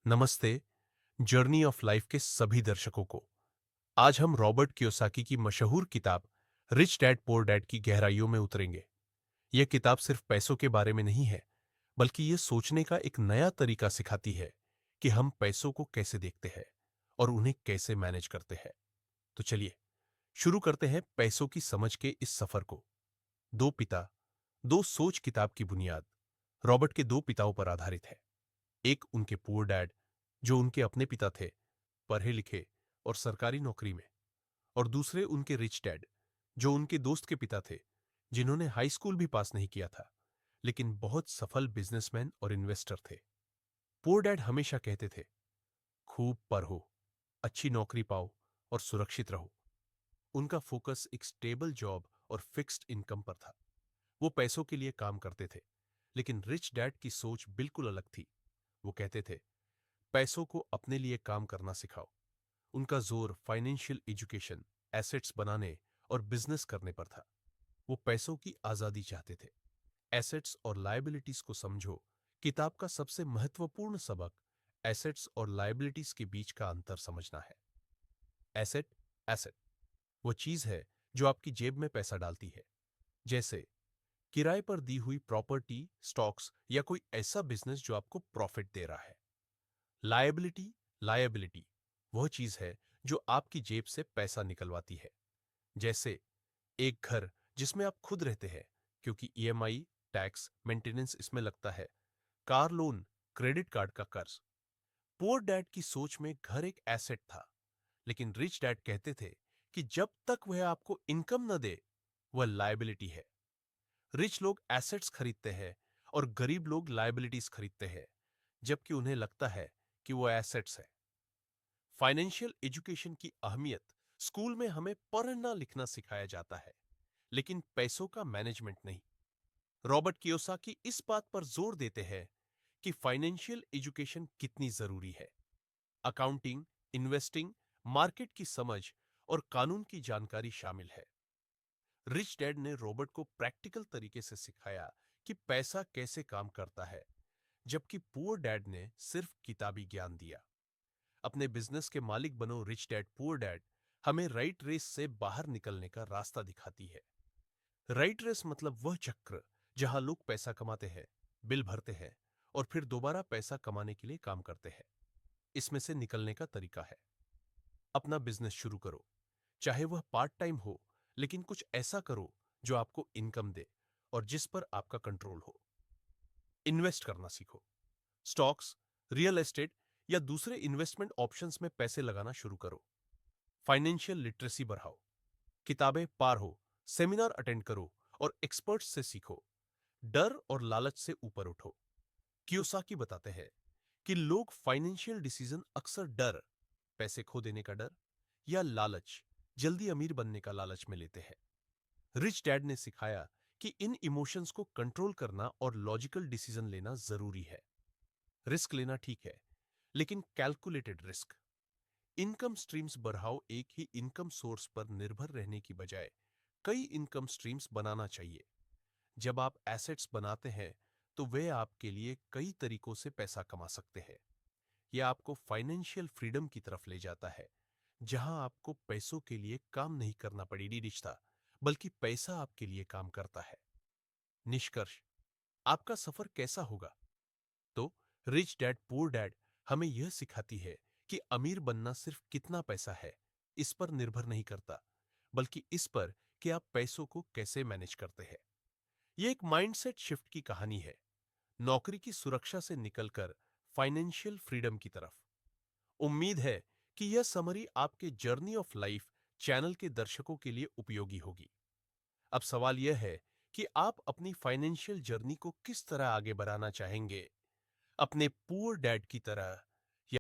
नमस्ते। Journey of life के सभी दर्शकों को आज हम रॉबर्ट कियोसाकी की मशहूर किताब रिच डैड पुअर डैड की गहराइयों में उतरेंगे। यह किताब सिर्फ पैसों के बारे में नहीं है, बल्कि यह सोचने का एक नया तरीका सिखाती है कि हम पैसों को कैसे देखते हैं और उन्हें कैसे मैनेज करते हैं। तो चलिए शुरू करते हैं पैसों की समझ के इस सफर को। दो पिता, दो सोच किताब की बुनियाद रॉबर्ट के दो पिताओं पर आधारित है। एक उनके पुअर डैड, जो उनके अपने पिता थे, पढ़े लिखे और सरकारी नौकरी में, और दूसरे उनके रिच डैड, जो उनके दोस्त के पिता थे, जिन्होंने हाई स्कूल भी पास नहीं किया था, लेकिन बहुत सफल बिजनेसमैन और इन्वेस्टर थे। पुअर डैड हमेशा कहते थे, खूब पढ़ो, अच्छी नौकरी पाओ और सुरक्षित रहो। उनका फोकस एक स्टेबल जॉब और फिक्स्ड इनकम पर था। वो पैसों के लिए काम करते थे, लेकिन रिच डैड की सोच बिल्कुल अलग थी। वो कहते थे, पैसों को अपने लिए काम करना सिखाओ। उनका जोर फाइनेंशियल एजुकेशन, एसेट्स बनाने और बिजनेस करने पर था। वो पैसों की आजादी चाहते थे। एसेट्स और लायबिलिटीज को समझो किताब का सबसे महत्वपूर्ण सबक एसेट्स और लायबिलिटीज के बीच का अंतर समझना है। एसेट, एसेट वो चीज है जो आपकी जेब में पैसा डालती है, जैसे किराए पर दी हुई प्रॉपर्टी, स्टॉक्स या कोई ऐसा बिजनेस जो आपको प्रॉफिट दे रहा है। लायबिलिटी, लायबिलिटी वह चीज है जो आपकी जेब से पैसा निकलवाती है, जैसे एक घर जिसमें आप खुद रहते हैं क्योंकि ईएमआई, टैक्स, मेंटेनेंस इसमें लगता है, कार लोन, क्रेडिट कार्ड का कर्ज। पुअर डैड की सोच में घर एक एसेट था, लेकिन रिच डैड कहते थे कि जब तक वह आपको इनकम न दे, वह लायबिलिटी है। रिच लोग एसेट्स खरीदते हैं और गरीब लोग लायबिलिटीज खरीदते हैं, जबकि उन्हें लगता है कि वो एसेट्स है। फाइनेंशियल एजुकेशन की अहमियत स्कूल में हमें पढ़ना लिखना सिखाया जाता है, लेकिन पैसों का मैनेजमेंट नहीं। रॉबर्ट कियोसाकी इस बात पर जोर देते हैं कि फाइनेंशियल एजुकेशन कितनी जरूरी है। अकाउंटिंग, इन्वेस्टिंग, मार्केट की समझ और कानून की जानकारी शामिल है। रिच डैड ने रॉबर्ट को प्रैक्टिकल तरीके से सिखाया कि पैसा कैसे काम करता है, जबकि पुअर डैड ने सिर्फ किताबी ज्ञान दिया। अपने बिजनेस के मालिक बनो रिच डैड पुअर डैड हमें राइट रेस से बाहर निकलने का रास्ता दिखाती है। राइट रेस मतलब वह चक्र जहां लोग पैसा कमाते हैं, बिल भरते हैं और फिर दोबारा पैसा कमाने के लिए काम करते हैं। इसमें से निकलने का तरीका है, अपना बिजनेस शुरू करो, चाहे वह पार्ट टाइम हो, लेकिन कुछ ऐसा करो जो आपको इनकम दे और जिस पर आपका कंट्रोल हो। इन्वेस्ट करना सीखो, स्टॉक्स, रियल एस्टेट या दूसरे इन्वेस्टमेंट ऑप्शंस में पैसे लगाना शुरू करो। फाइनेंशियल लिटरेसी बढ़ाओ, किताबें पढ़ो, सेमिनार अटेंड करो और एक्सपर्ट्स से सीखो। डर और लालच से ऊपर उठो। कियोसाकी बताते हैं कि लोग फाइनेंशियल डिसीजन अक्सर डर, पैसे खो देने का डर, या लालच, जल्दी अमीर बनने का लालच में लेते हैं। रिच डैड ने सिखाया कि इन इमोशंस को कंट्रोल करना और लॉजिकल डिसीजन लेना जरूरी है। रिस्क लेना ठीक है, लेकिन कैलकुलेटेड रिस्क। इनकम स्ट्रीम्स बढ़ाओ, एक ही इनकम सोर्स पर निर्भर रहने की बजाय कई इनकम स्ट्रीम्स बनाना चाहिए। जब आप एसेट्स बनाते हैं, तो वे आपके लिए कई तरीकों से पैसा कमा सकते हैं। यह आपको फाइनेंशियल फ्रीडम की तरफ ले जाता है, जहां आपको पैसों के लिए काम नहीं करना पड़ेगी रिश्ता, बल्कि पैसा आपके लिए काम करता है। निष्कर्ष, आपका सफर कैसा होगा? तो रिच डैड पुअर डैड हमें यह सिखाती है कि अमीर बनना सिर्फ कितना पैसा है इस पर निर्भर नहीं करता, बल्कि इस पर कि आप पैसों को कैसे मैनेज करते हैं। यह एक माइंडसेट शिफ्ट की कहानी है, नौकरी की सुरक्षा से निकलकर फाइनेंशियल फ्रीडम की तरफ। उम्मीद है कि यह समरी आपके जर्नी ऑफ लाइफ चैनल के दर्शकों के लिए उपयोगी होगी। अब सवाल यह है कि आप अपनी फाइनेंशियल जर्नी को किस तरह आगे बढ़ाना चाहेंगे, अपने पुअर डैड की तरह